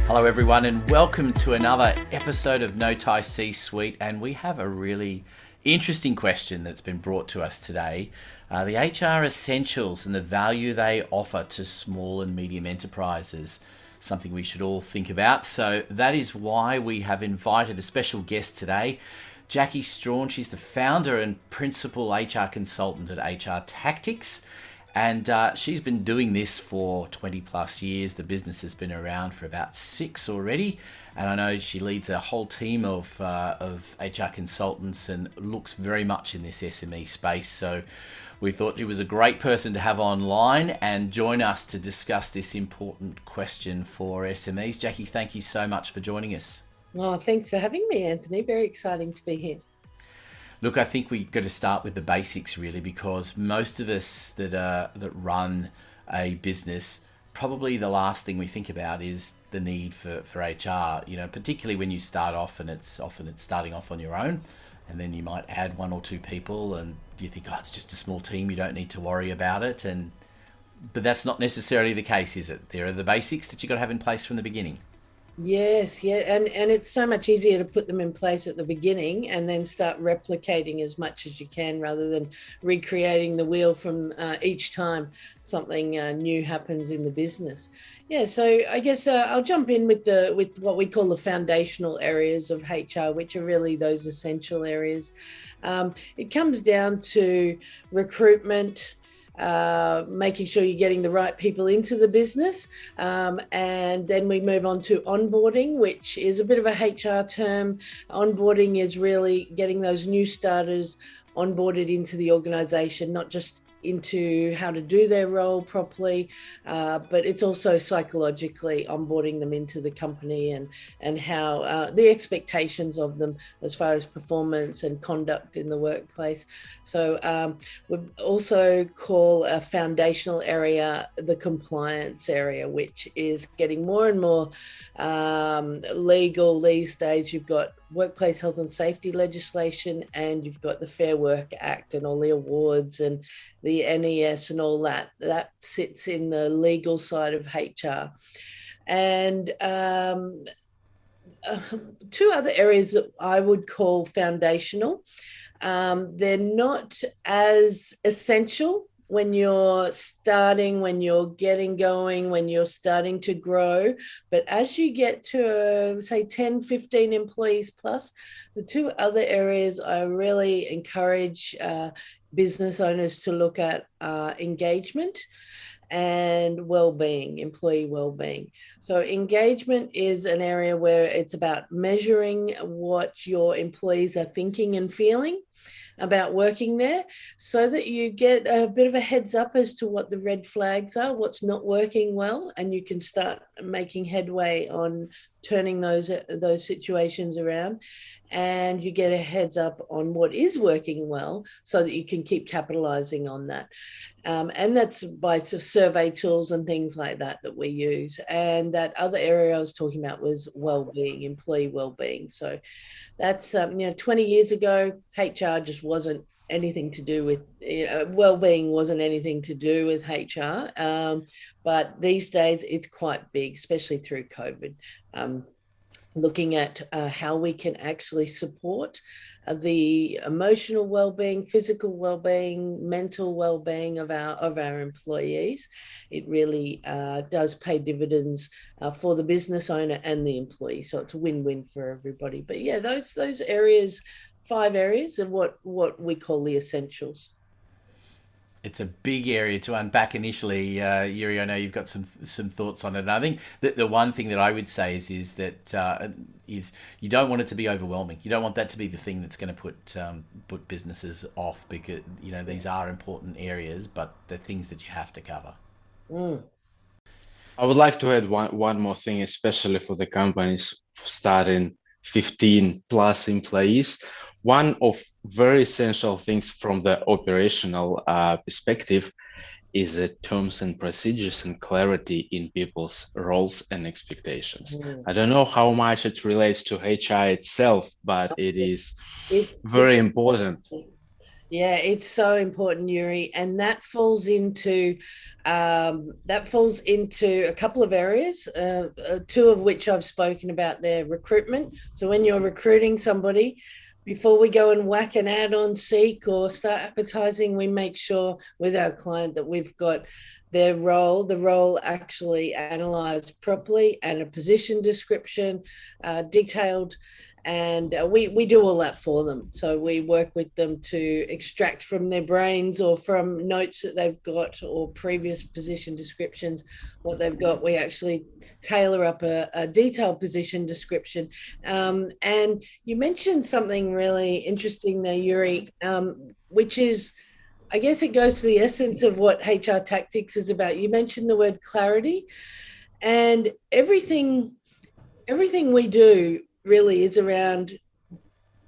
Hello everyone and welcome to another episode of 𝘀𝗽𝗲𝗀𝗃 C-Suite, and we have a really interesting question that's been brought to us today. The HR essentials and the value they offer to small and medium enterprises, something we should all think about. So that is why we have invited a special guest today, Jackie Strachan. She's the founder and principal HR consultant at HR Tactics. And she's been doing this for 20 plus years. The business has been around for about 6 already. And I know she leads a whole team of HR consultants and looks very much in this SME space. So we thought she was a great person to have online and join us to discuss this important question for SMEs. Jackie, thank you so much for joining us. Oh, thanks for having me, Anthony. Very exciting to be here. Look, I think we've got to start with the basics really, because most of us that run a business, probably the last thing we think about is the need for HR. You know, particularly when you start off, and it's starting off on your own, and then you might add 1 or 2 people, and you think, oh, it's just a small team, you don't need to worry about it. But that's not necessarily the case, is it? There are the basics that you've got to have in place from the beginning. Yes, yeah, and it's so much easier to put them in place at the beginning and then start replicating as much as you can, rather than recreating the wheel from each time something new happens in the business. Yeah, so I guess I'll jump in with what we call the foundational areas of HR, which are really those essential areas. It comes down to recruitment, making sure you're getting the right people into the business. And then we move on to onboarding, which is a bit of a HR term. Onboarding is really getting those new starters onboarded into the organization, not just into how to do their role properly, but it's also psychologically onboarding them into the company and how the expectations of them as far as performance and conduct in the workplace. So we also call a foundational area the compliance area, which is getting more and more legal these days. You've got workplace health and safety legislation, and you've got the Fair Work Act and all the awards and the NES and all that sits in the legal side of HR. And 2 other areas that I would call foundational. They're not as essential when you're starting, when you're getting going, when you're starting to grow. But as you get to, say, 10, 15 employees plus, the 2 other areas I really encourage business owners to look at are engagement and well-being, employee well-being. So engagement is an area where it's about measuring what your employees are thinking and feeling about working there, so that you get a bit of a heads up as to what the red flags are, what's not working well, and you can start making headway on turning those situations around. And you get a heads up on what is working well, so that you can keep capitalizing on that. And that's by survey tools and things like that we use. And that other area I was talking about was well-being, employee well-being. So that's 20 years ago, HR just wasn't anything to do with well-being, wasn't anything to do with HR. But these days it's quite big, especially through COVID. Looking at how we can actually support the emotional well-being, physical well-being, mental well-being of our employees. It really does pay dividends for the business owner and the employee. So it's a win-win for everybody. But yeah, those areas, 5 areas of what we call the essentials. It's a big area to unpack initially, Yuri. I know you've got some thoughts on it. And I think that the one thing that I would say is that you don't want it to be overwhelming. You don't want that to be the thing that's going to put businesses off, because these are important areas, but they're things that you have to cover. I would like to add one more thing, especially for the companies starting 15 plus employees. One of very essential things from the operational perspective is the terms and procedures and clarity in people's roles and expectations. I don't know how much it relates to HR itself, but it's very important. Yeah, it's so important, Yuri, and that falls into a couple of areas. Two of which I've spoken about there: recruitment. So when you're recruiting somebody, before we go and whack an ad on Seek or start advertising, we make sure with our client that we've got the role actually analysed properly, and a position description, detailed, and we do all that for them. So we work with them to extract from their brains or from notes that they've got or previous position descriptions what they've got. We actually tailor up a detailed position description. And you mentioned something really interesting there, Yuri, which is, I guess it goes to the essence of what HR tactics is about. You mentioned the word clarity, and everything we do really is around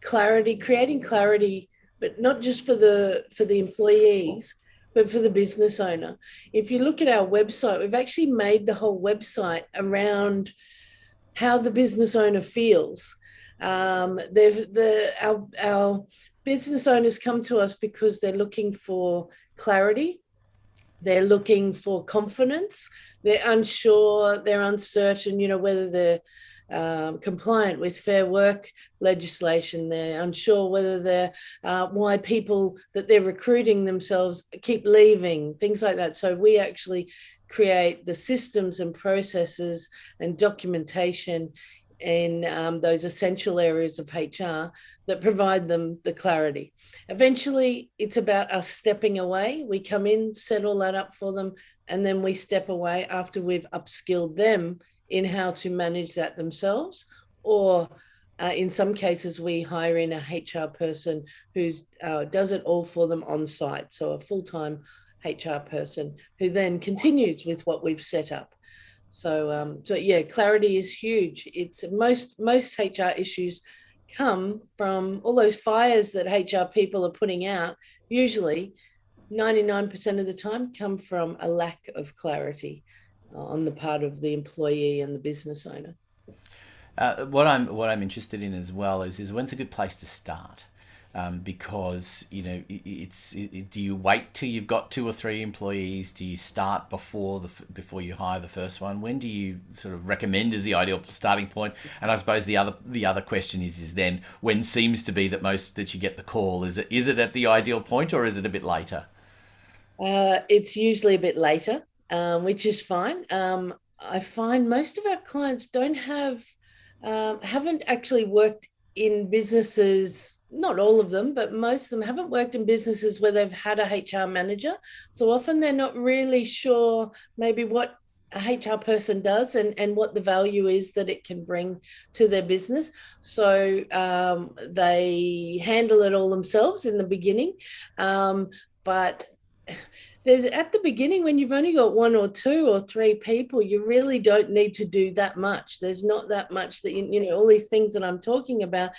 clarity, creating clarity, but not just for the employees, but for the business owner. If you look at our website, we've actually made the whole website around how the business owner feels. Our business owners come to us because they're looking for clarity, they're looking for confidence, they're unsure, they're uncertain, whether they're compliant with fair work legislation. They're unsure whether they're why people that they're recruiting themselves keep leaving, things like that. So we actually create the systems and processes and documentation in those essential areas of HR that provide them the clarity. Eventually, it's about us stepping away. We come in, set all that up for them, and then we step away after we've upskilled them in how to manage that themselves. Or in some cases, we hire in a HR person who does it all for them on site. So a full-time HR person who then continues with what we've set up. So yeah, clarity is huge. It's most HR issues come from all those fires that HR people are putting out. Usually 99% of the time come from a lack of clarity on the part of the employee and the business owner. What I'm interested in as well is when's a good place to start, because do you wait till you've got 2 or 3 employees? Do you start before you hire the first one? When do you sort of recommend as the ideal starting point? And I suppose the other question is then when seems to be that you get the call? Is it at the ideal point, or is it a bit later? It's usually a bit later, which is fine. I find most of our clients haven't actually worked in businesses, not all of them, but most of them haven't worked in businesses where they've had a HR manager. So often they're not really sure maybe what a HR person does and what the value is that it can bring to their business. So they handle it all themselves in the beginning. But there's at the beginning, when you've only got 1 or 2 or 3 people, you really don't need to do that much. There's not that much that all these things that I'm talking about.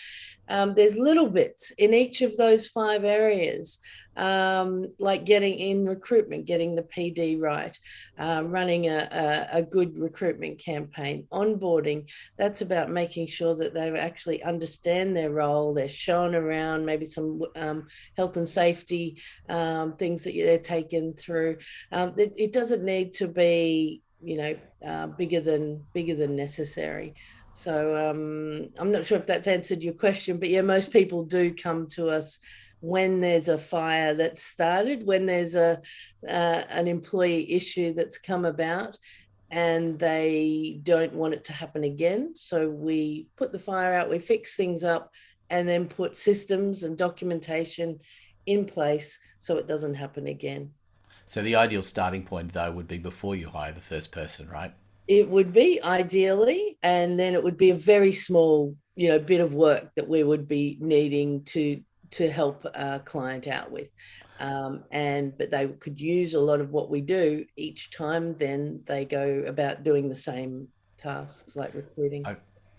There's little bits in each of those 5 areas, like getting in recruitment, getting the PD right, running a good recruitment campaign, onboarding. That's about making sure that they actually understand their role, they're shown around, maybe some health and safety things that they're taken through. It doesn't need to be bigger than necessary. So I'm not sure if that's answered your question, but yeah, most people do come to us when there's a fire that's started, when there's an employee issue that's come about and they don't want it to happen again. So we put the fire out, we fix things up, and then put systems and documentation in place so it doesn't happen again. So the ideal starting point, though, would be before you hire the first person, right? It would be ideally, and then it would be a very small, bit of work that we would be needing to help a client out with. But they could use a lot of what we do each time. Then they go about doing the same tasks like recruiting.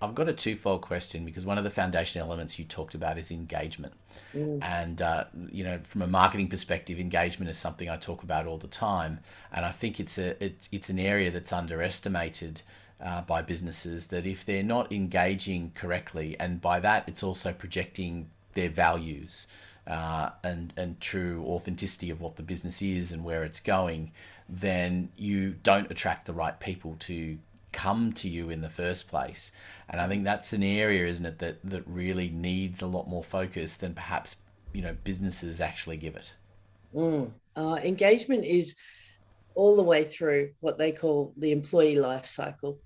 I've got a twofold question, because one of the foundation elements you talked about is engagement. And, from a marketing perspective, engagement is something I talk about all the time. And I think it's an area that's underestimated by businesses, that if they're not engaging correctly, and by that it's also projecting their values, and true authenticity of what the business is and where it's going, then you don't attract the right people to come to you in the first place. And I think that's an area, isn't it, that really needs a lot more focus than perhaps businesses actually give it. Engagement is all the way through what they call the employee life cycle.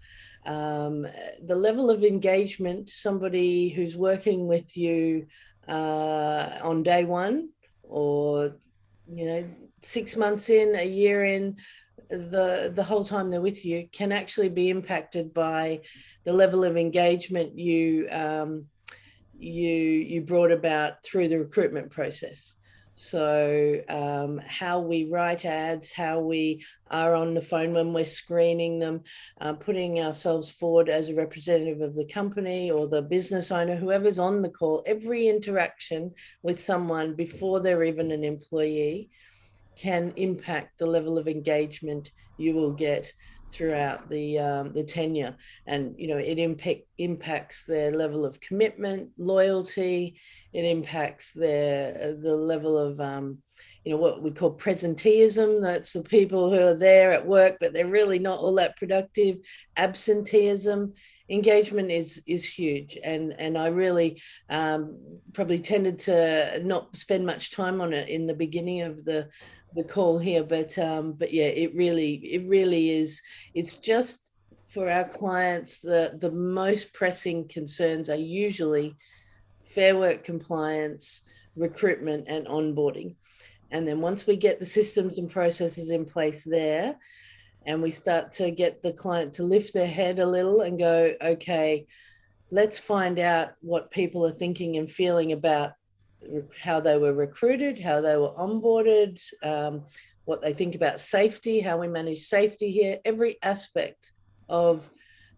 The level of engagement, somebody who's working with you on day one, or 6 months in, a year in, the whole time they're with you, can actually be impacted by the level of engagement you brought about through the recruitment process. So how we write ads, how we are on the phone when we're screening them, putting ourselves forward as a representative of the company or the business owner, whoever's on the call, every interaction with someone before they're even an employee can impact the level of engagement you will get throughout the tenure. And it impacts their level of commitment, loyalty. It impacts the level of what we call presenteeism. That's the people who are there at work but they're really not all that productive. Absenteeism. Engagement is huge, and I really probably tended to not spend much time on it in the beginning of the call here, but yeah, it really is. It's just, for our clients, the most pressing concerns are usually Fair Work compliance, recruitment, and onboarding. And then once we get the systems and processes in place there, and we start to get the client to lift their head a little and go, okay, let's find out what people are thinking and feeling about how they were recruited, how they were onboarded, what they think about safety, how we manage safety here. Every aspect of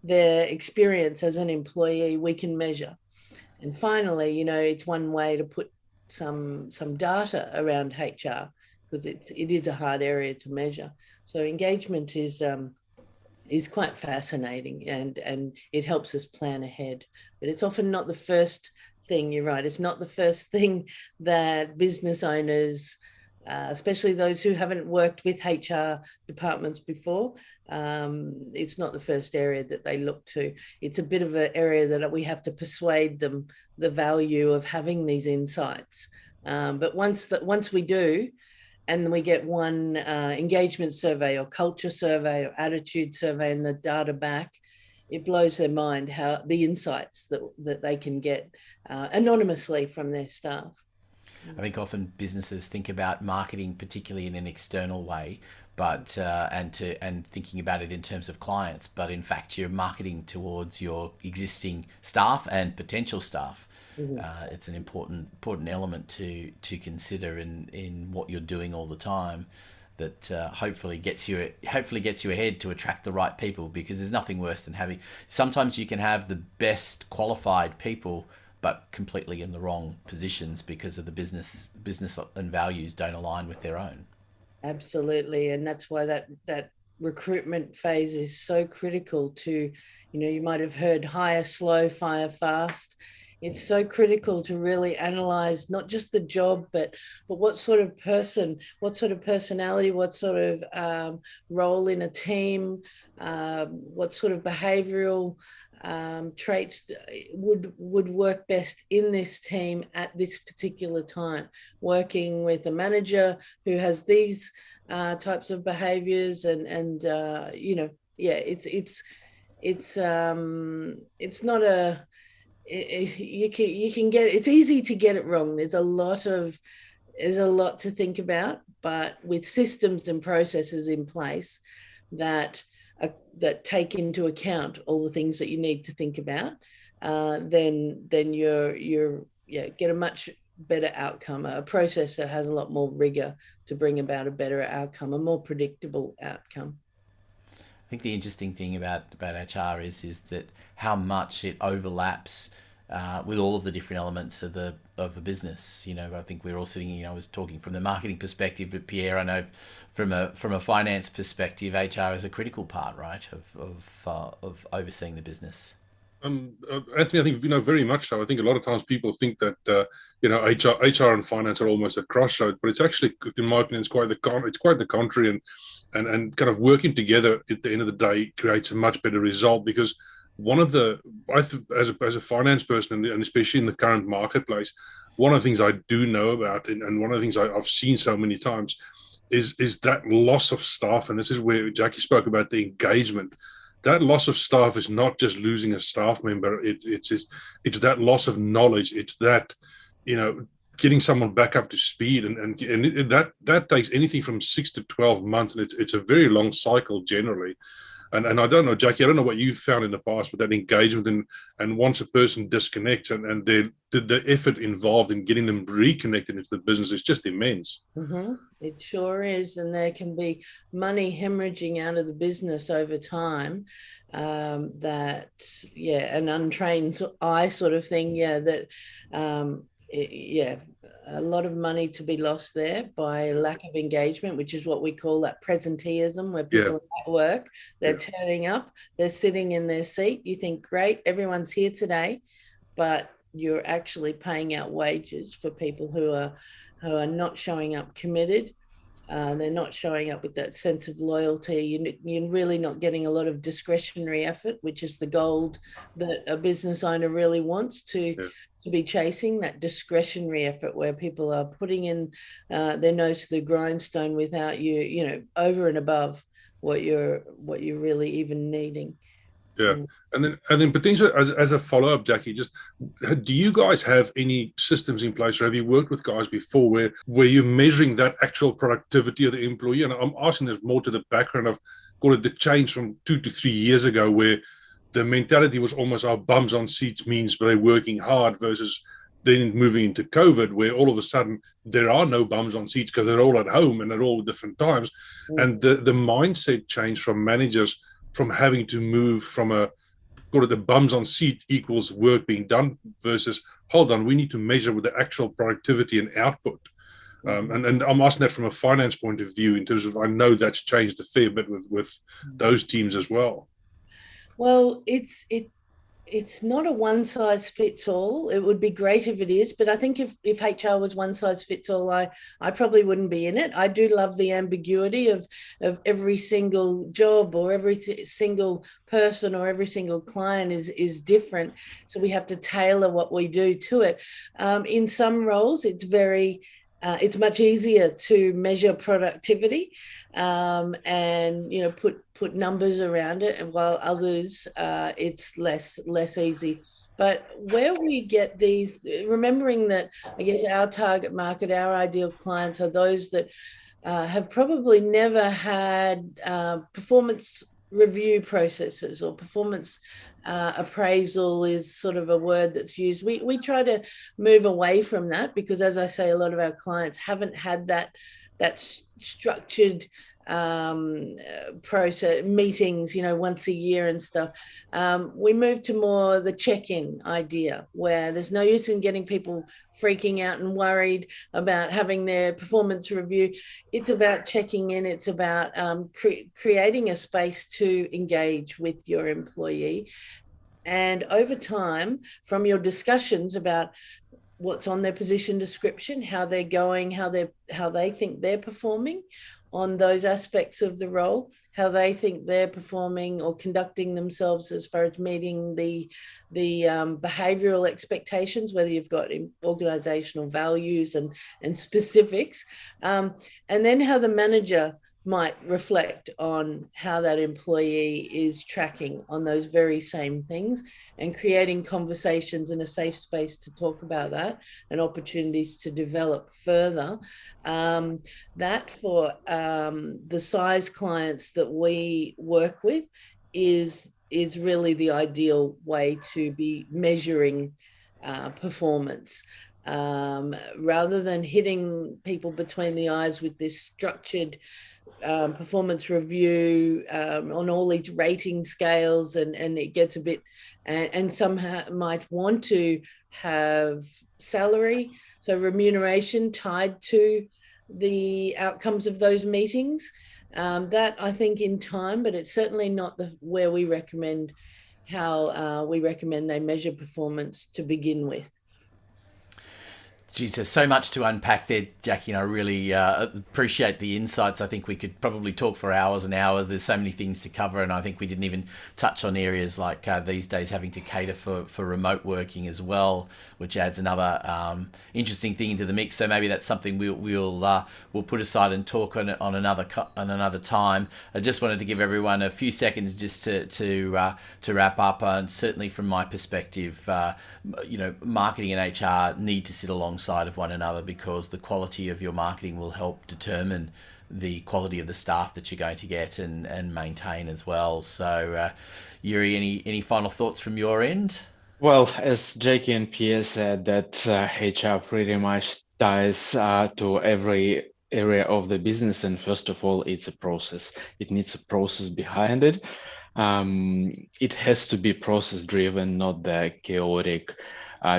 their experience as an employee we can measure. And finally, it's one way to put some data around HR, because it is a hard area to measure. So engagement is quite fascinating, and it helps us plan ahead. But it's often not the first thing. You're right. It's not the first thing that business owners, especially those who haven't worked with HR departments before, it's not the first area that they look to. It's a bit of an area that we have to persuade them the value of having these insights. But once we do, and we get one engagement survey or culture survey or attitude survey and the data back, it blows their mind how the insights that they can get anonymously from their staff. I think often businesses think about marketing, particularly in an external way, but and thinking about it in terms of clients. But in fact, you're marketing towards your existing staff and potential staff. Mm-hmm. It's an important element to consider in what you're doing all the time. That hopefully gets you ahead to attract the right people, because there's nothing worse than having. Sometimes you can have the best qualified people, but completely in the wrong positions because of the business and values don't align with their own. Absolutely, and that's why that recruitment phase is so critical to, you might have heard hire slow, fire fast. It's so critical to really analyze not just the job, but what sort of person, what sort of personality, what sort of role in a team, what sort of behavioral traits would work best in this team at this particular time. Working with a manager who has these types of behaviors, and yeah, it's not a. You can get, it's easy to get it wrong. There's a lot to think about, but with systems and processes in place that take into account all the things that you need to think about, then you're get a much better outcome, a process that has a lot more rigor to bring about a better outcome, a more predictable outcome. I think the interesting thing about HR is that how much it overlaps with all of the different elements of the business. I think we're all sitting. I was talking from the marketing perspective, but Pierre, I know from a finance perspective, HR is a critical part, right, of overseeing the business. Anthony, I think very much so. I think a lot of times people think that HR and finance are almost at crossroads, but it's actually, in my opinion, it's quite the contrary, and kind of working together at the end of the day creates a much better result. Because one of the, as a finance person, and especially in the current marketplace, one of the things I do know about, and one of the things I've seen so many times, is that loss of staff. And this is where Jackie spoke about the engagement. That loss of staff is not just losing a staff member. It's that loss of knowledge. It's that, getting someone back up to speed, and that takes anything from 6 to 12 months, and it's a very long cycle generally. And I don't know, Jackie, I don't know what you've found in the past with that engagement, and once a person disconnects, and the effort involved in getting them reconnected into the business is just immense. Mm-hmm. It sure is. And there can be money hemorrhaging out of the business over time, an untrained eye sort of thing. A lot of money to be lost there by lack of engagement, which is what we call that presenteeism, where people are at work, they're turning up, they're sitting in their seat. You think, great, everyone's here today, but you're actually paying out wages for people who are not showing up committed. They're not showing up with that sense of loyalty. You're really not getting a lot of discretionary effort, which is the gold that a business owner really wants to be chasing, that discretionary effort where people are putting in their nose to the grindstone without you over and above what you're really even needing. Yeah. And then potentially as a follow-up, Jackie, just do you guys have any systems in place, or have you worked with guys before where you're measuring that actual productivity of the employee? And I'm asking this more to the background of, call it, the change from 2 to 3 years ago, where the mentality was almost our bums on seats means they're working hard, versus then moving into COVID, where all of a sudden there are no bums on seats because they're all at home and at all different times. And the mindset change from managers, from having to move from the bums on seat equals work being done, versus, hold on, we need to measure with the actual productivity and output. And I'm asking that from a finance point of view, in terms of, I know that's changed a fair bit with those teams as well. Well, it's not a one size fits all. It would be great if it is, but I think if HR was one size fits all, I probably wouldn't be in it. I do love the ambiguity of every single job, or every single person, or every single client is different. So we have to tailor what we do to it. In some roles, it's much easier to measure productivity, and put numbers around it, and while others it's less easy. But where we get these, remembering that, I guess, our target market, our ideal clients, are those that have probably never had performance review processes, or performance appraisal is sort of a word that's used. We try to move away from that, because, as I say, a lot of our clients haven't had that structured process, meetings, once a year and stuff. We move to more the check-in idea, where there's no use in getting people freaking out and worried about having their performance review. It's about checking in. It's about creating a space to engage with your employee. And over time, from your discussions about what's on their position description, how they're going, how they think they're performing on those aspects of the role, how they think they're performing or conducting themselves as far as meeting the behavioral expectations, whether you've got organizational values and specifics, and then how the manager might reflect on how that employee is tracking on those very same things, and creating conversations in a safe space to talk about that, and opportunities to develop further. That, for the size clients that we work with, is really the ideal way to be measuring performance. Rather than hitting people between the eyes with this structured performance review on all these rating scales, and it gets a bit, and some might want to have salary, so remuneration tied to the outcomes of those meetings. That, I think, in time, but it's certainly not where we recommend how we recommend they measure performance to begin with. Geez, there's so much to unpack there, Jackie, and I really appreciate the insights. I think we could probably talk for hours and hours. There's so many things to cover, and I think we didn't even touch on areas like these days having to cater for remote working as well, which adds another interesting thing into the mix. So maybe that's something we'll put aside and talk on another time. I just wanted to give everyone a few seconds just to wrap up, and certainly from my perspective, marketing and HR need to sit alongside of one another, because the quality of your marketing will help determine the quality of the staff that you're going to get and maintain as well. So Uri, any final thoughts from your end? Well, as Jackie and Pierre said, that HR pretty much ties to every area of the business, and first of all, it's a process. It needs a process behind it. It has to be process driven, not the chaotic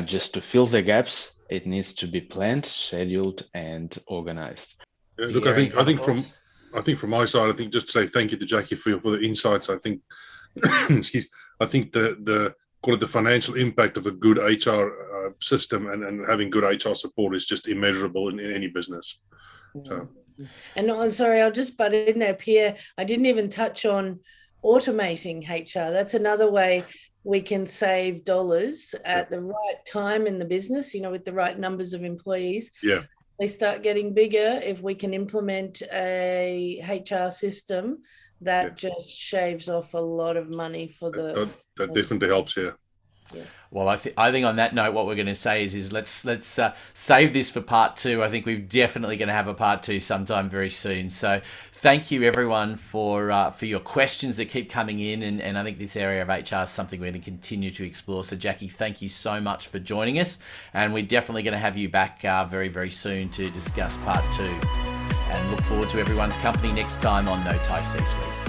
just to fill the gaps. It needs to be planned, scheduled, and organized. Yeah, look, I think from my side, I think just to say thank you to Jackie for the insights. I think, I think the financial impact of a good HR system and having good HR support is just immeasurable in any business. So. And I'm sorry, I'll just butt in there, Pierre. I didn't even touch on automating HR. That's another way we can save dollars at the right time in the business, with the right numbers of employees. Yeah. They start getting bigger. If we can implement a HR system that just shaves off a lot of money for that definitely helps. Yeah. Well, I think on that note, what we're going to say is let's save this for part 2. I think we're definitely going to have a part 2 sometime very soon. So thank you everyone for your questions that keep coming in, and I think this area of HR is something we're going to continue to explore. So Jackie, thank you so much for joining us, and we're definitely going to have you back very, very soon to discuss part 2. And look forward to everyone's company next time on No Tie C-Suite.